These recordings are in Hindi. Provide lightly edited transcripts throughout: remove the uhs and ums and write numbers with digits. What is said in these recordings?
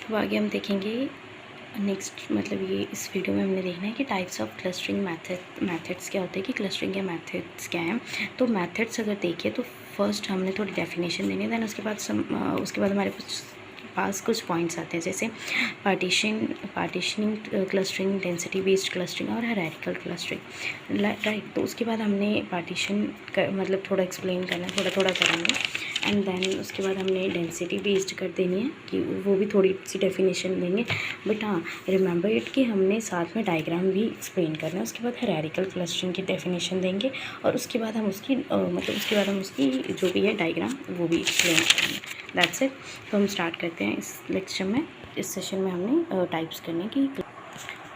तो आगे हम देखेंगे नेक्स्ट, मतलब ये इस वीडियो में हमने देखना है कि टाइप्स ऑफ क्लस्टरिंग मेथड्स क्या होते हैं, कि क्लस्टरिंग के मेथड्स क्या हैं। तो मेथड्स अगर देखिए तो फर्स्ट हमने थोड़ी डेफिनेशन देनी है, देन उसके बाद हमारे पास कुछ पॉइंट्स आते हैं, जैसे partitioning, clustering, density based clustering और हायरार्किकल क्लस्टरिंग, राइट। तो उसके बाद हमने पार्टीशन मतलब थोड़ा एक्सप्लेन करना है, थोड़ा करेंगे, एंड देन उसके बाद हमने डेंसिटी बेस्ड कर देनी है, कि वो भी थोड़ी सी डेफिनेशन देंगे। बट हाँ, रिमेंबर इट कि हमने साथ में डायग्राम भी एक्सप्लेन करना है। उसके बाद हायरार्किकल क्लस्टरिंग की डेफिनेशन देंगे, और उसके बाद हम उसकी जो भी है डायग्राम वो भी एक्सप्लेन करेंगे। That's it. तो हम स्टार्ट करते हैं इस लेक्चर में। इस सेशन में हमने टाइप्स करने की,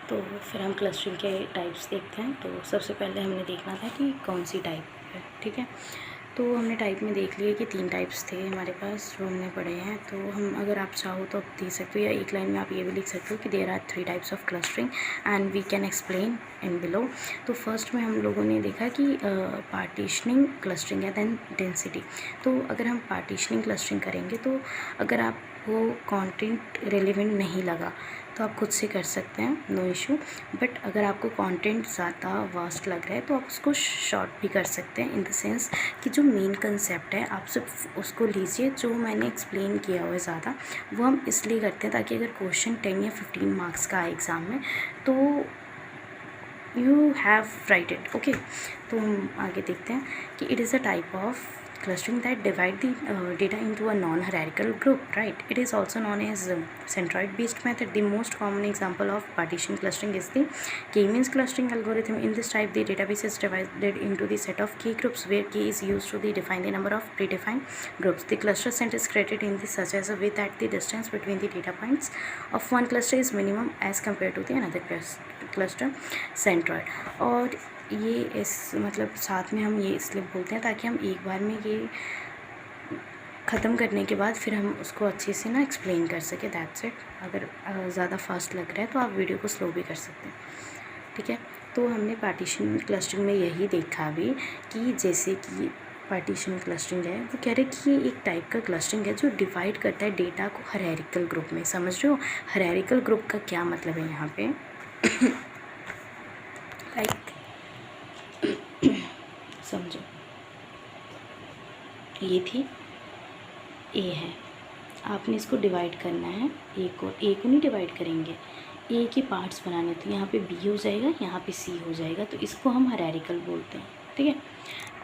तो फिर हम क्लस्टरिंग के टाइप्स देखते हैं। तो सबसे पहले हमने देखना था कि कौन सी टाइप है, ठीक है। तो हमने टाइप में देख लिया कि 3 टाइप्स थे हमारे पास जो हमने पढ़े हैं। तो हम, अगर आप चाहो तो आप दे सकते हो, या एक लाइन में आप ये भी लिख सकते हो कि there are 3 types of clustering and we can explain in below. तो फर्स्ट में हम लोगों ने देखा कि पार्टीशनिंग क्लस्टरिंग है, देन डेंसिटी। तो अगर हम पार्टीशनिंग क्लस्टरिंग करेंगे, तो अगर आपको कंटेंट रेलिवेंट नहीं लगा तो आप खुद से कर सकते हैं, नो इशू। बट अगर आपको कंटेंट ज़्यादा वास्ट लग रहा है तो आप उसको शॉर्ट भी कर सकते हैं, इन द सेंस कि जो मेन कंसेप्ट है आप सिर्फ उसको लीजिए, जो मैंने एक्सप्लेन किया हुआ है ज़्यादा, वो हम इसलिए करते हैं ताकि अगर क्वेश्चन 10 या 15 मार्क्स का आए एग्ज़ाम में तो you have right it, okay. तो हम आगे देखते हैं कि it is a type of clustering that divide the data into a non-hierarchical group, right? It is also known as centroid based method. The most common example of partition clustering is the k-means clustering algorithm. In this type, the database is divided into the set of k groups, where k is used to define the number of predefined groups. The cluster set is created in the such as a way that the distance between the data points of one cluster is minimum as compared to the another cluster centroid. और ये इस मतलब साथ में हम ये इसलिए बोलते हैं ताकि हम एक बार में ये ख़त्म करने के बाद फिर हम उसको अच्छे से ना एक्सप्लेन कर सकें, दैट्स इट। अगर ज़्यादा फास्ट लग रहा है तो आप वीडियो को स्लो भी कर सकते हैं, ठीक है। तो हमने पार्टीशन क्लस्टरिंग में यही देखा भी कि जैसे कि पार्टीशन क्लस्टरिंग है, वो कह रहे हैं कि ये एक टाइप का क्लस्टरिंग है जो डिवाइड करता है डेटा को हायरार्किकल ग्रुप में। समझ रहे हो हायरार्किकल ग्रुप का क्या मतलब है यहाँ पे? लाइक समझो, ये थी ए है, आपने इसको डिवाइड करना है, ए को नहीं डिवाइड करेंगे, ए के पार्ट्स बनाने। तो यहाँ पे बी हो जाएगा, यहाँ पे सी हो जाएगा, तो इसको हम हायरार्किकल बोलते हैं, ठीक है।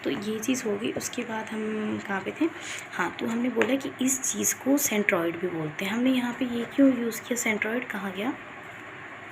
तो ये चीज़ होगी। उसके बाद हम कहाँ पे थे? हाँ, तो हमने बोला कि इस चीज़ को सेंट्रॉइड भी बोलते हैं। हमने यहाँ पे ये क्यों यूज़ किया, सेंट्रॉइड कहा गया?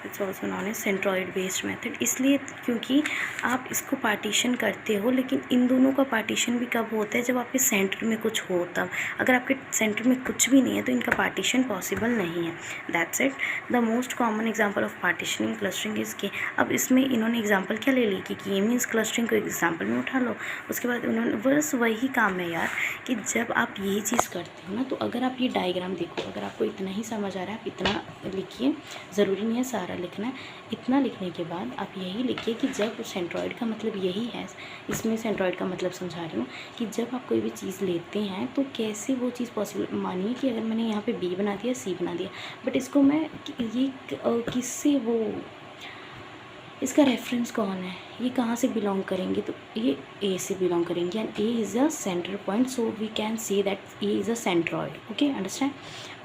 It's also known as centroid based method, इसलिए क्योंकि आप इसको पार्टीशन करते हो, लेकिन इन दोनों का पार्टीशन भी कब होता है? जब आपके सेंटर में कुछ हो तब। अगर आपके सेंटर में कुछ भी नहीं है तो इनका पार्टीशन पॉसिबल नहीं है, that's it. The most common example of partitioning clustering is के। अब इसमें इन्होंने एग्जांपल क्या ले ली कि मीन्स क्लस्टरिंग को एग्जांपल में उठा लो। उसके बाद उन्होंने बस वही काम है यार, कि जब आप यही चीज़ करते हो ना, तो अगर आप ये डायग्राम देखो, अगर आपको इतना ही समझ आ रहा है आप इतना लिखिए, ज़रूरी नहीं है सारा लिखना है। इतना लिखने के बाद आप यही लिखिए कि जब सेंट्रॉइड का मतलब यही है, इसमें सेंट्रॉइड का मतलब समझा रही हूँ कि जब आप कोई भी चीज़ लेते हैं तो कैसे वो चीज़ पॉसिबल। मानिए कि अगर मैंने यहाँ पे बी बना दिया, सी बना दिया, बट इसको मैं ये किससे वो, इसका रेफरेंस कौन है, ये कहाँ से बिलोंग करेंगे? तो ये ए से बिलोंग करेंगे, and A is a centre point, so we can say that A is a centroid, okay, understand.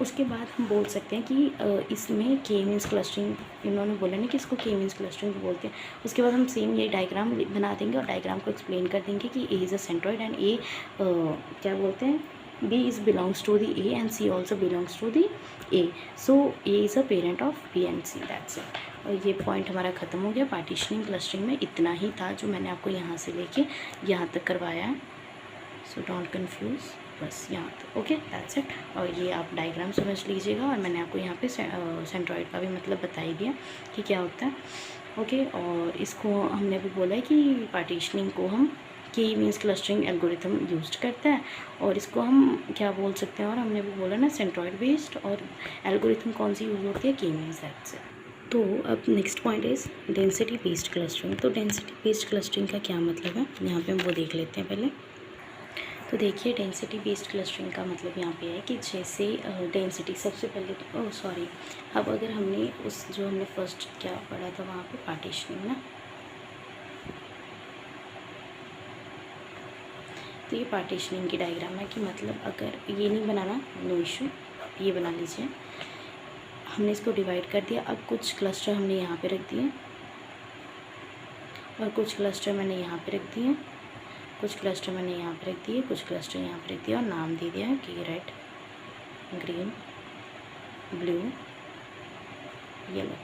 उसके बाद हम बोल सकते हैं कि इसमें के मीन्स क्लस्टरिंग, इन्होंने बोला ना कि इसको के मीन्स क्लस्टरिंग बोलते हैं। उसके बाद हम सेम ये डायग्राम बना देंगे और डायग्राम को एक्सप्लेन कर देंगे कि A is a centroid and A क्या बोलते हैं, B is belongs to the A and C also belongs to the A, so A is a parent of B and C, that's it। और ये पॉइंट हमारा ख़त्म हो गया। पार्टीशनिंग क्लस्टरिंग में इतना ही था जो मैंने आपको यहाँ से लेके यहाँ तक करवाया है, सो डोंट कंफ्यूज, बस यहाँ तक, ओके, दैट्स इट। और ये आप डायग्राम समझ लीजिएगा, और मैंने आपको यहाँ पे सेंट्रॉइड का भी मतलब बता ही दिया कि क्या होता है, ओके। और इसको हमने भी बोला है कि पार्टीशनिंग को हम के मीन्स क्लस्टरिंग एल्गोरिथम यूज करता है, और इसको हम क्या बोल सकते हैं, और हमने भी बोला ना सेंट्रॉइड बेस्ड, और एल्गोरिथम कौन सी यूज़ होती है, के मीन्स, दैट्स इट। तो अब next point is density based clustering. तो डेंसिटी बेस्ड क्लस्टरिंग का क्या मतलब है, यहाँ पे हम वो देख लेते हैं पहले। तो देखिए डेंसिटी बेस्ड क्लस्टरिंग का मतलब यहाँ पे है कि जैसे डेंसिटी सबसे पहले तो सॉरी, अब अगर हमने उस जो हमने फर्स्ट क्या पढ़ा था वहाँ पे पार्टीशनिंग ना, तो ये पार्टीशनिंग की डायग्राम है कि मतलब अगर ये नहीं बनाना नो इशू, ये बना लीजिए। हमने इसको डिवाइड कर दिया, अब कुछ क्लस्टर हमने यहाँ पे रख दिए और कुछ क्लस्टर मैंने यहाँ पे रख दिए, कुछ क्लस्टर मैंने यहाँ पे रख दिए, कुछ क्लस्टर यहाँ पे रख दिया और नाम दे दिया कि रेड, ग्रीन, ब्लू, येलो,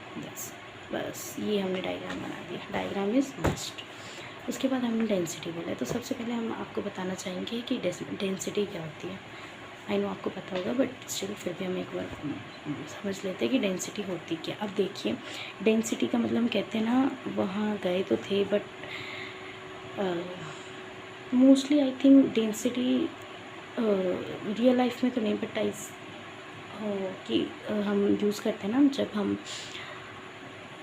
बस ये हमने डायग्राम बना दिया। Diagram is must. उसके बाद हमने डेंसिटी बोला है, तो सबसे पहले हम आपको बताना चाहेंगे कि डेंसिटी क्या होती है। आई नो आपको पता होगा बट स्टिल फिर भी हम एक बार समझ लेते हैं कि डेंसिटी होती क्या। अब देखिए डेंसिटी का मतलब हम कहते हैं ना, वहाँ गए तो थे but mostly I think density real life में तो नहीं, बट कि हम यूज़ करते हैं ना, जब हम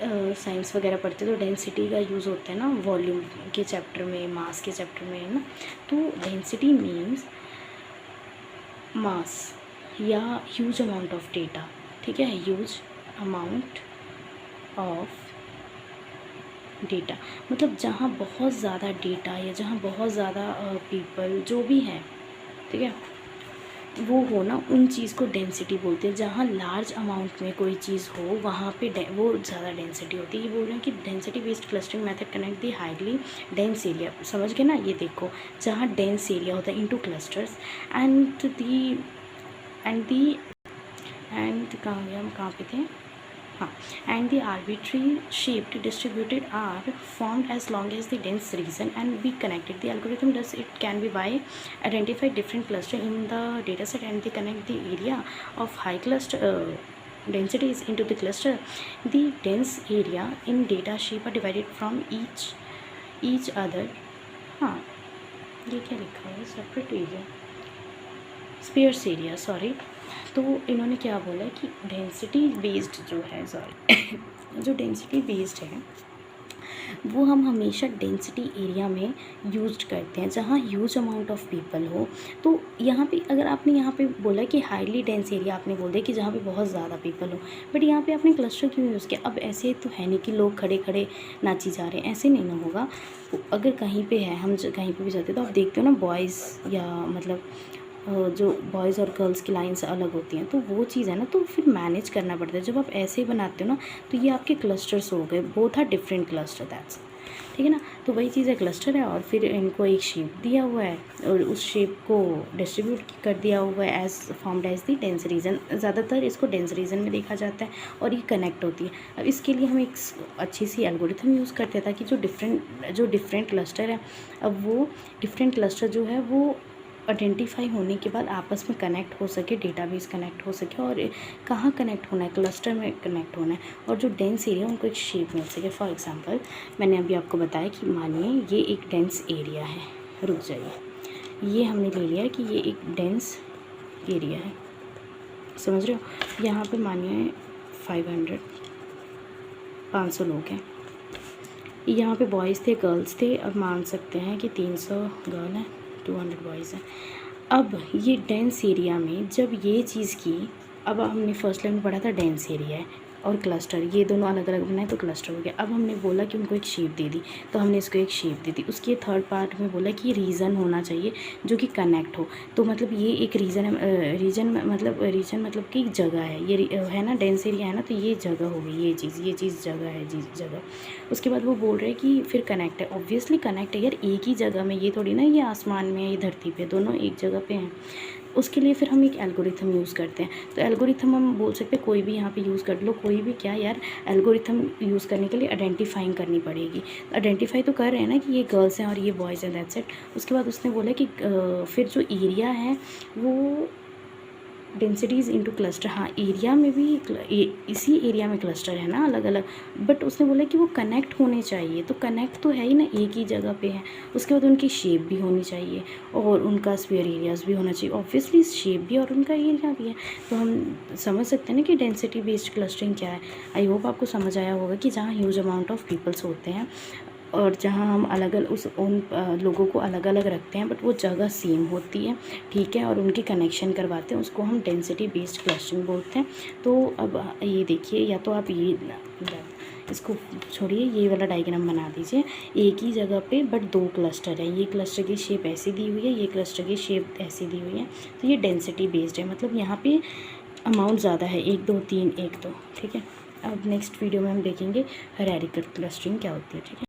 साइंस वगैरह पढ़ते तो डेंसिटी का यूज़ होता है ना वॉल्यूम के चैप्टर में, मास के चैप्टर में, है ना। तो डेंसिटी मीन्स मास या ह्यूज अमाउंट ऑफ डेटा, ठीक है, ह्यूज अमाउंट ऑफ डेटा, मतलब जहाँ बहुत ज़्यादा डेटा या जहाँ बहुत ज़्यादा पीपल जो भी है, ठीक है, वो हो ना, उन चीज़ को डेंसिटी बोलते हैं। जहाँ लार्ज अमाउंट में कोई चीज़ हो वहाँ पे वो ज़्यादा डेंसिटी होती है। ये बोल रहे हैं कि density based clustering method connect दी हाईली डेंस एरिया, समझ गए ना। ये देखो जहाँ डेंस एरिया होता है इनटू क्लस्टर्स एंड कहाँ गया, हम कहाँ पे थे, हाँ, and the arbitrary shaped distributed are formed as long as the dense region and be connected. The algorithm does it can be by identify different cluster in the dataset and they connect the area of high cluster densities into the cluster. The dense area in data shape are divided from each other. हाँ, ये क्या लिखा है, separate area, sparse area, sorry. तो इन्होंने क्या बोला कि डेंसिटी बेस्ड जो है, सॉरी जो डेंसिटी बेस्ड है वो हम हमेशा डेंसिटी एरिया में यूज्ड करते हैं जहाँ ह्यूज अमाउंट ऑफ पीपल हो। तो यहाँ पे अगर आपने यहाँ पे बोला कि हाईली डेंस एरिया, आपने बोल दिया कि जहाँ पे बहुत ज़्यादा पीपल हो, बट यहाँ पे आपने क्लस्टर क्यों यूज़ किया। अब ऐसे तो है नहीं कि लोग खड़े खड़े नाची जा रहे हैं, ऐसे नहीं ना होगा। अगर कहीं पे है, हम कहीं पे भी जाते तो आप देखते हो ना बॉयज़ या मतलब जो बॉयज़ और गर्ल्स की लाइन्स अलग होती हैं, तो वो चीज़ है ना, तो फिर मैनेज करना पड़ता है। जब आप ऐसे ही बनाते हो ना, तो ये आपके क्लस्टर्स हो गए, both are different cluster, that's, ठीक है ना। तो वही चीज़ है, क्लस्टर है और फिर इनको एक शेप दिया हुआ है और उस शेप को डिस्ट्रीब्यूट कर दिया हुआ है as formed as the dense region. ज़्यादातर इसको डेंस रीजन में देखा जाता है और ये कनेक्ट होती है। अब इसके लिए हम एक अच्छी सी एल्गोरिथम यूज़ करते हैं ताकि जो डिफरेंट क्लस्टर है, अब वो डिफरेंट क्लस्टर जो है वो आइडेंटिफाई होने के बाद आपस में कनेक्ट हो सके, डेटाबेस कनेक्ट हो सके। और कहाँ कनेक्ट होना है, क्लस्टर में कनेक्ट होना है, और जो डेंस एरिया उनको एक शेप मिल सके। फॉर एग्जांपल मैंने अभी आपको बताया कि मानिए ये एक डेंस एरिया है, रुक जाइए, ये हमने ले लिया कि ये एक डेंस एरिया है, समझ रहे हो। यहाँ पे मानिए 500 लोग हैं, यहाँ पे बॉयज़ थे, गर्ल्स थे, अब मान सकते हैं कि 300 गर्ल हैं, 200 बॉयज़ हैं। अब ये डेंस एरिया में जब ये चीज़ की, अब हमने फर्स्ट लाइन में पढ़ा था डेंस एरिया है और क्लस्टर, ये दोनों अलग अलग बनाए तो क्लस्टर हो गया। अब हमने बोला कि उनको एक शेप दे दी, तो हमने इसको एक शेप दे दी। उसके थर्ड पार्ट में बोला कि रीजन होना चाहिए जो कि कनेक्ट हो। तो मतलब ये एक रीजन है, रीजन मतलब कि एक जगह है, ये है ना, डेंस एरिया है ना, तो ये जगह हो गई, ये चीज़ जगह है, जगह। उसके बाद वो बोल रहे हैं कि फिर कनेक्ट है, ऑब्वियसली कनेक्ट है यार, एक ही जगह में, ये थोड़ी ना ये आसमान में है, ये धरती पे, दोनों एक जगह पे हैं। उसके लिए फिर हम एक एल्गोरिथम यूज़ करते हैं। तो एल्गोरिथम हम बोल सकते हैं कोई भी यहाँ पे यूज़ कर लो, कोई भी क्या यार, एल्गोरिथम यूज़ करने के लिए आइडेंटिफाइंग करनी पड़ेगी। आइडेंटिफाई तो कर रहे हैं ना कि ये गर्ल्स हैं और ये बॉयज़ हैं, दैट्स इट। उसके बाद उसने बोला कि फिर जो एरिया है वो डेंसिटीज़ इनटू क्लस्टर, हाँ एरिया में भी इसी एरिया में क्लस्टर है ना अलग अलग, बट उसने बोला कि वो कनेक्ट होने चाहिए। तो कनेक्ट तो है ही ना, एक ही जगह पे है। उसके बाद उनकी शेप भी होनी चाहिए और उनका स्फीयर एरियाज़ भी होना चाहिए, ऑब्वियसली शेप भी और उनका एरिया भी है। तो हम समझ सकते हैं ना कि डेंसिटी बेस्ड क्लस्टरिंग क्या है। आई होप आपको समझ आया होगा कि जहाँ ह्यूज अमाउंट ऑफ पीपल्स होते हैं और जहाँ हम अलग अलग उन लोगों को अलग अलग रखते हैं बट वो जगह सेम होती है, ठीक है, और उनकी कनेक्शन करवाते हैं, उसको हम डेंसिटी बेस्ड क्लस्टरिंग बोलते हैं। तो अब ये देखिए, या तो आप ये इसको छोड़िए, ये वाला डायग्राम बना दीजिए एक ही जगह पे बट दो क्लस्टर है, ये क्लस्टर की शेप ऐसी दी हुई है, ये क्लस्टर की शेप ऐसी दी हुई है, तो ये डेंसिटी बेस्ड है, मतलब यहाँ पे अमाउंट ज़्यादा है, 1 2 3 1 2, ठीक है। अब नेक्स्ट वीडियो में हम देखेंगे हायरार्किकल क्लस्टरिंग क्या होती है, ठीक है।